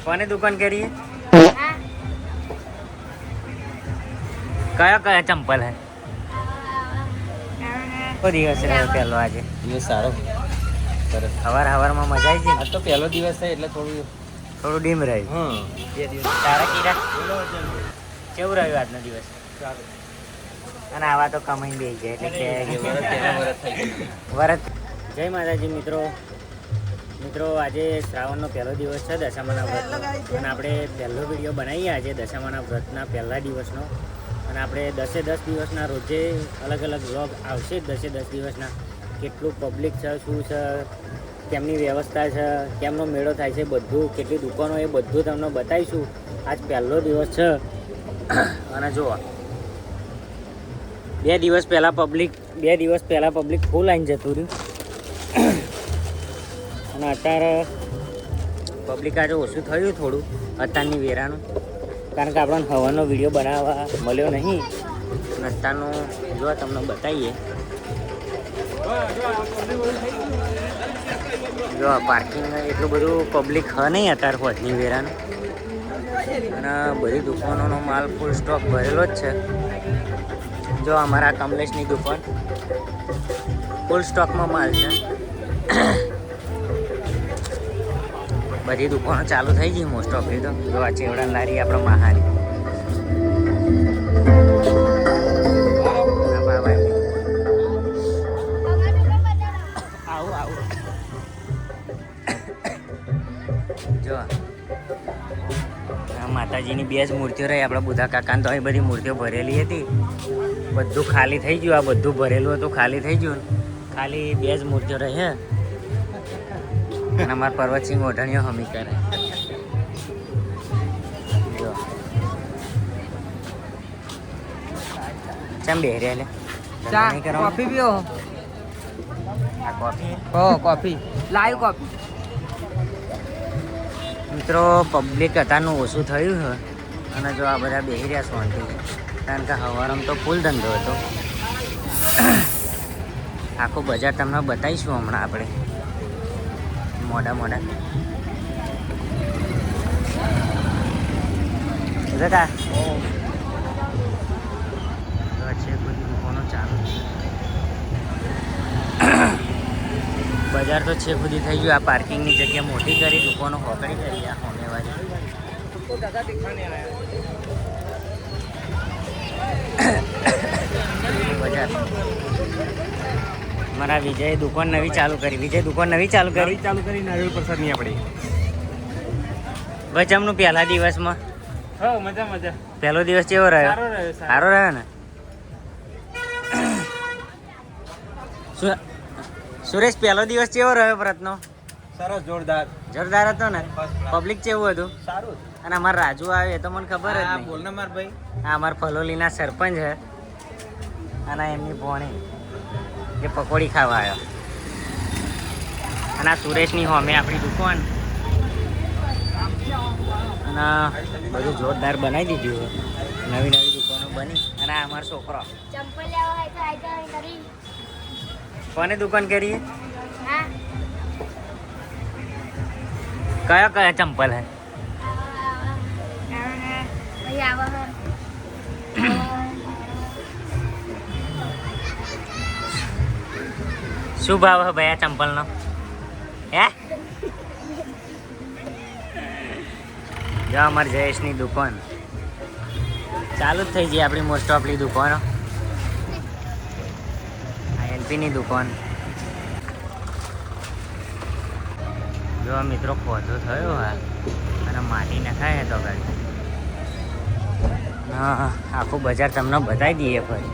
કોને દુકાન કરીએ? કયા કયા ચંપલ હે? કો દિવસ રહ્યો પહેલો આજે? દિવસ સારો સરસ. હવારમાં મજા આવી ગઈ. આજ તો પહેલો દિવસ છે એટલે થોડું ડીમ રહ્યું. હા 2 દિવસ તારા કીડા કેવું રહ્યું આજનો દિવસ? અને આવા તો કમાઈને બેસી જાય એટલે વરત. જય માતાજી મિત્રો આજે શ્રાવણનો પહેલો દિવસ છે દશામાના વ્રતનો અને આપણે પહેલો વિડીયો બનાવીએ આજે દશામાના વ્રતના પહેલા દિવસનો. અને આપણે 10 દિવસના રોજે અલગ અલગ વ્લોગ આવશે. 10 દિવસના કેટલું પબ્લિક છે, શું છે, કેમની વ્યવસ્થા છે, કેમનો મેળો થાય છે, બધું કેટલી દુકાનો એ બધું તમને બતાવીશું. આજ પહેલો દિવસ છે અને જુઓ 2 દિવસ પહેલાં પબ્લિક ફૂલ આવીને જતું રહ્યું અને અત્યારે પબ્લિક આજે ઓછું થયું થોડું અત્યારની વેરાનું, કારણ કે આપણને હવાનો વિડીયો બનાવવા મળ્યો નહીં. અને અત્યારનું જો તમને બતાવીએ. જો પાર્કિંગ એટલું બધું પબ્લિક હ નહીં અત્યારે હોજની વેરાનું. અને બધી દુકાનોનો માલ ફૂલ સ્ટોક ભરેલો જ છે. જો અમારા કમલેશની દુકાન ફૂલ સ્ટોકમાં માલ છે. બધી દુકાનો ચાલુ થઈ ગઈ મોસ્ટ ઓફલી તો. જો આ ચેવડા લારી આપણે મહાની આવું જો માતાજીની 2 જ મૂર્તિઓ રહી આપણા બુધા કાકાને. તો એ બધી મૂર્તિઓ ભરેલી હતી, બધું ખાલી થઈ ગયું. આ બધું ભરેલું હતું, ખાલી થઈ ગયું. ખાલી 2 જ મૂર્તિઓ રહી હે. અને અમારા પર્વતસિંહ ઓઢણીઓ હમી કરે. જો ચમ બેહરે લે કોફી પીઓ. આ કોફી કોફી લાઈવ કોફી. મિત્રો પબ્લિક અત્યારનું ઓછું થયું છે અને જો આ બધા બેસી રહ્યા શાંતિ, કારણ કે હવારમાં તો ફૂલ ધંધો હતો. આખું બજાર તમને બતાવીશું હમણાં આપણે મોડા બધા છે બધી દુકાનો ચાલુ. બજાર તો છે ખુદી થઈ ગયું. આ પાર્કિંગની જગ્યા મોટી કરી, દુકાનો હોકડી કરી. આ હોમેવાળી બજાર. મારા વિજય દુકાન નવી ચાલુ કરી. નારિયેળ પ્રસાદની આપણી ગજમનું પહેલા દિવસમાં મજા. પહેલો દિવસ કેવો રહ્યો? સારો રહ્યો ને? સુરેશ પહેલો દિવસ કેવો રહ્યો વ્રતનો? સરસ, જોરદાર હતો ને? પબ્લિક કેવું હતું? સારું. અને અમારા રાજુ આવે એ તો મને ખબર જ નહીં. બોલના માર ભાઈ. આ અમારા ફલોલીના સરપંચ છે અને એમની ભોણી જે પકોડી ખાવા આવ્યો. અને આ સુરેશની હોમે આપણી દુકાન. અને બધું જોરદાર બનાવી દીધું. નવી દુકાનો બની. અને આ અમારો છોકરો. કોને દુકાન કરીએ? કયા ચંપલ હે? શું ભાવ હે ભાઈ આ ચંપલનો? હે જો અમારી જયેશની દુકાન ચાલુ જ થઈ ગઈ. આપણી મોસ્ટ ઓફલી દુકાનો. આ એલપીની દુકાન. જો મિત્રો ખોધો થયો હા અને માટી નખાય તો ગાડી. હા, આખું બજાર તમને બતાવી દઈએ ફરી.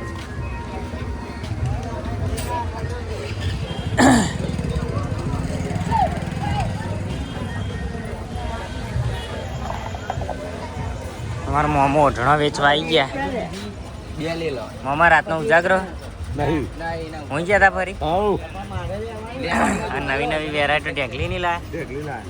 અમારા મોમો ઓઢણો વેચવા આવી ગયા. 2 લઈ લો. મોમા રાતનો ઉજાગરો નહીં હું ગયા હતા ફરી. આ નવી વેરાયટી ઢેકલી ની લાયા.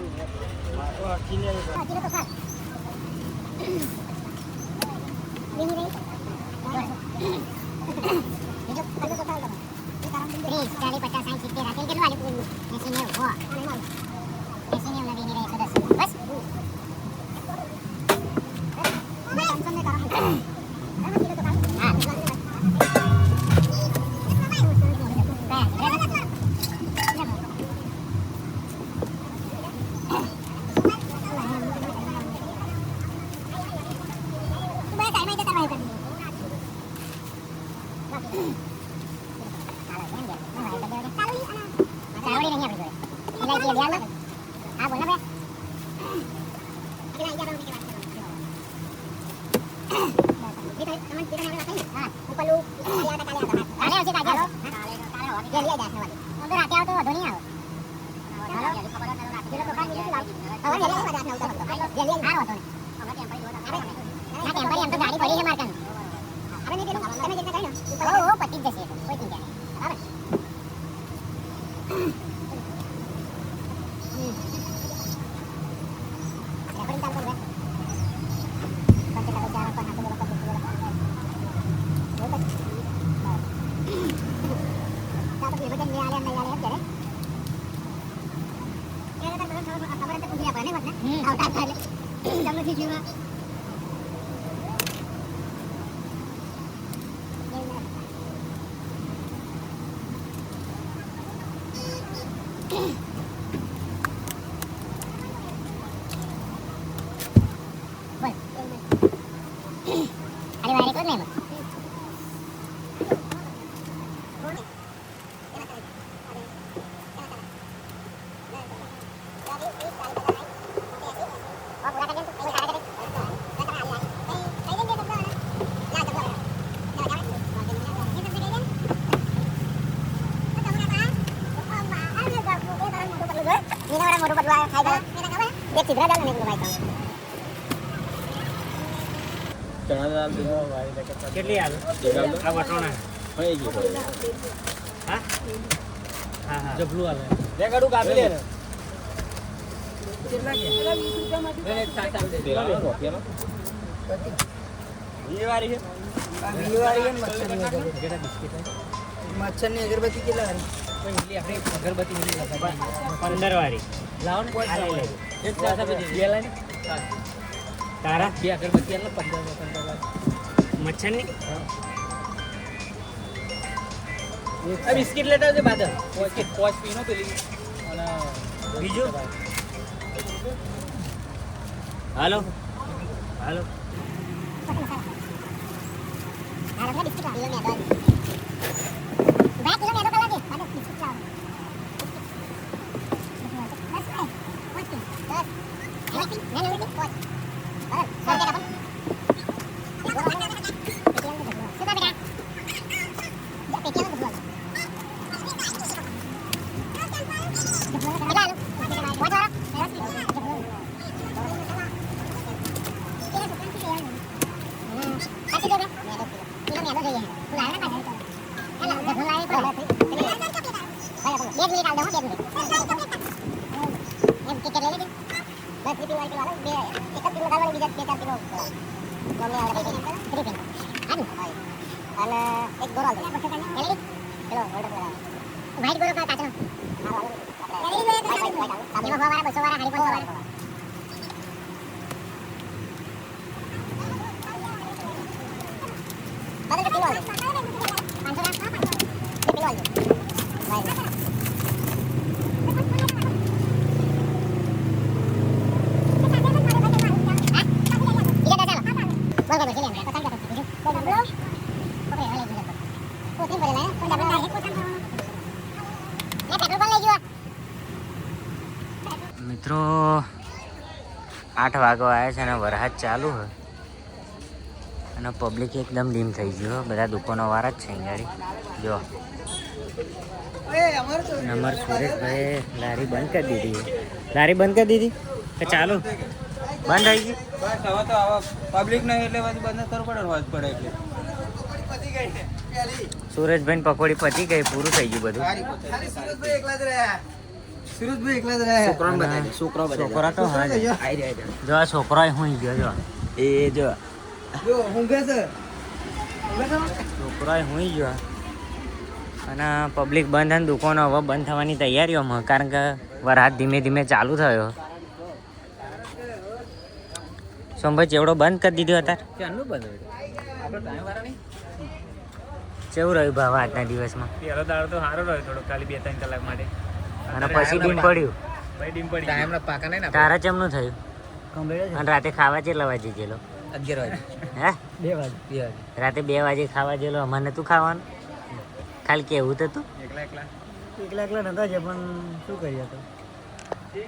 ચણા દાળ દીધો કેટલી આવે આ વટોણા થઈ ગયું હા હા હા જબલું આલે બે ગાડું કાપી લે મચ્છરની અગરબત્તી કેટલા અગરબત્તી 15 વાળી લાવો ને આ લઈ લેજો. એક સાથે બે લાઈન તારા બે અગરબત્તી આલે 15 મચ્છરની આ બિસ્કિટ લેતા આવજે બાદર પોચ પીનો પેલી અને બીજું હાલો હાલો મિત્રો 8 વાગવા આવ્યા છે અને વરસાદ ચાલુ છે અને પબ્લિક એકદમ ડીમ થઈ ગયું હે. બધા દુકાનો વાળા જ છે અહીંયા જો નંબર સુરેશભાઈ લારી બંધ કરી દીધી. લારી બંધ કરી દીધી કે ચાલુ બંધ થઈ ગઈ. બસ હવે તો આવા પબ્લિક નહીં એટલે બધું બંધ કરવું પડે એટલે સુરેશભાઈ પકોડી પતી ગઈ, પૂરું થઈ ગયું બધું. છોકરા તો હા જ. જો આ છોકરો હું ગયો જો એ જો છોકરો હું ગયો અને પબ્લિક બંધ અને દુકાનો હવે બંધ થવાની તૈયારીઓમાં, કારણ કે વરસાદ ધીમે ધીમે ચાલુ થયો. સોમભાઈ ચેવડો બંધ કરી દીધો અત્યારે. ક્યાંનું બંધ હોય આપણો ટાઈમ વાળા નહીં. કેવું રહ્યું ભાવ આજના દિવસમાં? પહેલો દાડો તો સારો રહ્યો થોડો, ખાલી 2-3 કલાક માટે અને પછી ડીમ પડ્યું. ભાઈ ડીમ પડી ટાઈમના પાકા નહીં ને તારા ચમનું થયું? અને રાતે ખાવા કેટલા વાગે ગયેલો? 11 વાગે હે 2 વાગે રાતે 2 વાગે ખાવા ગયેલો. અમારે તું ખાવાનું ખાલી કેવું તો તું એકલા એકલા નતા છે પણ શું કરીએ તો કેવો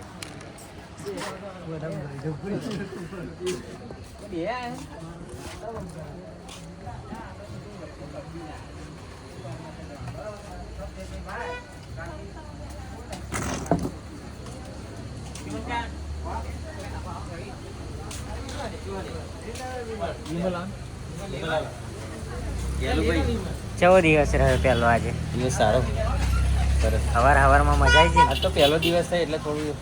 દિવસ રહ્યો પહેલો આજે? દિવસ સારો સરસ. હવારમાં મજા આવી આજ તો પહેલો દિવસ છે એટલે થોડું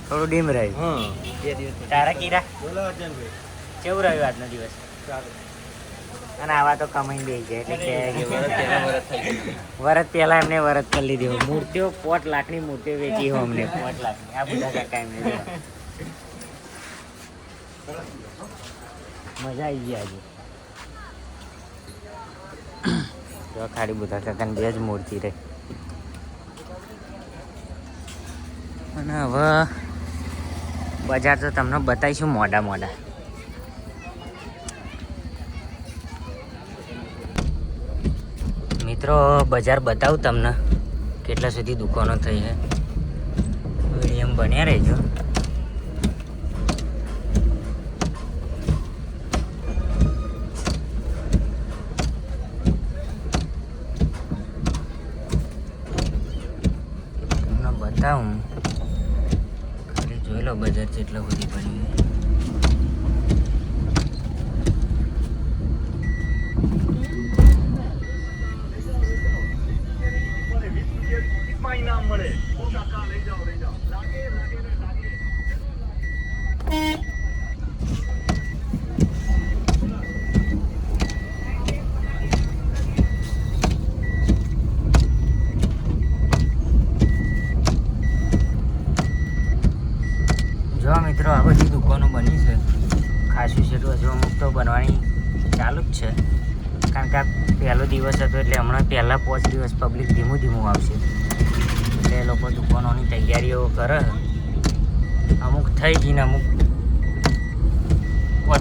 થોડું ડીમ રહ્યું. હા 2 દિવસ તારા કીરા કેવું રહ્યું આજનો દિવસ? અને આવા તો કમાઈને બેસી જાય એટલે કે વરત પહેલા એમને વરત કરી લીધી. મૂર્તિઓ 5 લાખની મૂર્તિઓ વેચી હોય અમને 5 લાખની. આ બધા કાકા એમને દેવા. મજા આવી ગઈ આજે. જો ખાલી બધા કાકાની 2 જ મૂર્તિ રહી. અને હવે બજાર તો તમને બતાવીશું મોડા. મિત્રો બજાર બતાવું તમને કેટલા સુધી દુકાનો થઈ છે. વિડીયો બન્યા રહેજો. તમને બતાવું ખાલી જોઈ લો બજાર જેટલો બધી બની. જો મિત્રો આ બધી દુકાનો બની છે. ખાસું છે હજુ અમુક તો બનવાની ચાલુ જ છે. કારણ કે આ પહેલો દિવસ હતો એટલે હમણાં પહેલાં 5 દિવસ પબ્લિક ધીમું આવશે એટલે એ લોકો દુકાનોની તૈયારીઓ કરે. અમુક થઈ ગઈ ને અમુક